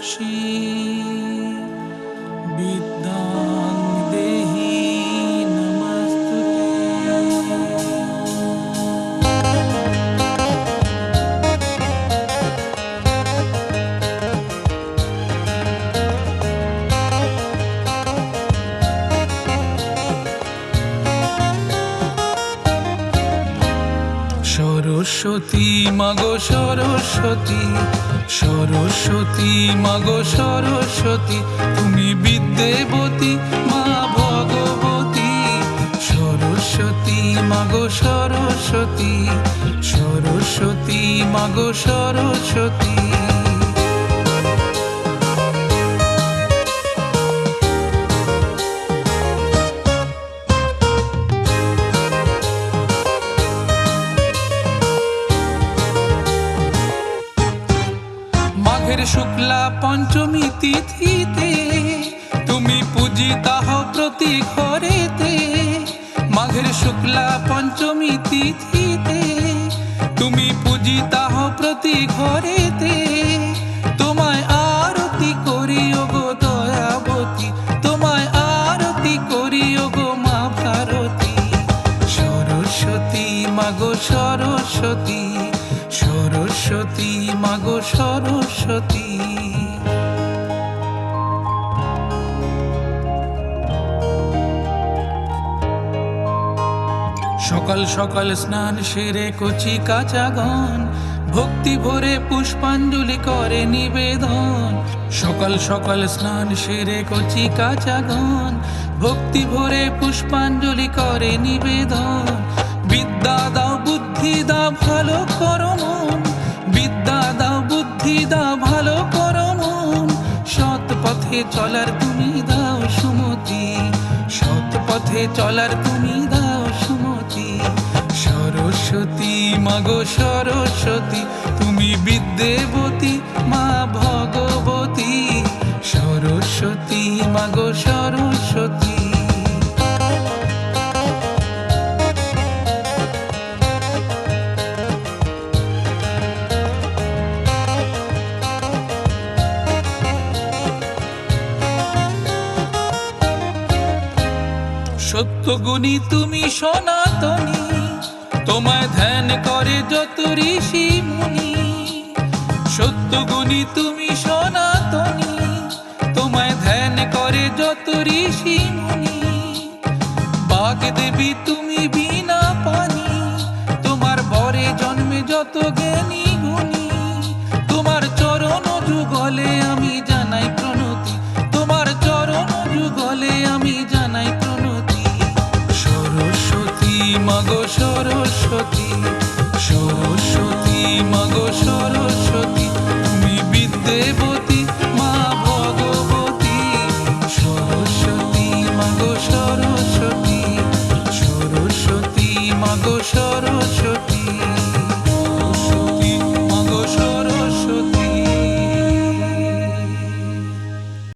চক্ষুষী বিদ্যাং দেহি নমস্তুতে। সরস্বতী মাগো সরস্বতী, সরস্বতী মাগো সরস্বতী, তুমি বিদ্যাবতী মা ভগবতী। সরস্বতী মাগো সরস্বতী, সরস্বতী মাগো সরস্বতী। মাঘের শুক্লা পঞ্চমী তিথিতে তুমি পূজিতা হও প্রতি ঘরেতে। মাঘের শুক্লা পঞ্চমী তিথিতে তুমি পূজিতা হও প্রতি ঘরেতে। তোমায় আরতি করি ওগো দয়াবতী, তোমায় আরতি করি ওগো মা ভারতী। সরস্বতী মাগো সরস্বতী, সরস্বতী মাগো সরস্বতী। সকাল সকাল স্নান সেরে কচি কাচাগণ ভক্তি ভরে পুষ্পাঞ্জলি করে নিবেদন। সকাল সকাল স্নান সেরে কচি কাচাগণ ভক্তি ভরে পুষ্পাঞ্জলি করে নিবেদন। বিদ্যা দাও বুদ্ধি দাও ভালো করো মন, বিদ্যা দাও বুদ্ধি দাও ভালো করো মন। সৎ পথে চলার তুমি দাও সুমতি, সৎ পথে চলার তুমি দাও সুমতি। সরস্বতী মাগো সরস্বতী, তুমি বিদ্যাবতী মা ভগবতী। সরস্বতী মাগো সরস্বতী। সত্যগুণী তুমি সনাতনী, তোমায় ধ্যান করে যত ঋষি মুনি। সত্যগুণী তুমি সনাতনী, তোমায় ধ্যান করে যত ঋষি মুনি। বাগদেবী তুমি বিনা পানি, তোমার বরে জন্মে যত জ্ঞানী গুণী। তোমার চরণ যুগলে আমি জানাই প্রণতি, তোমার চরণ যুগলে আমি জানাই প্রণতি। সরস্বতী মাগো সরস্বতী,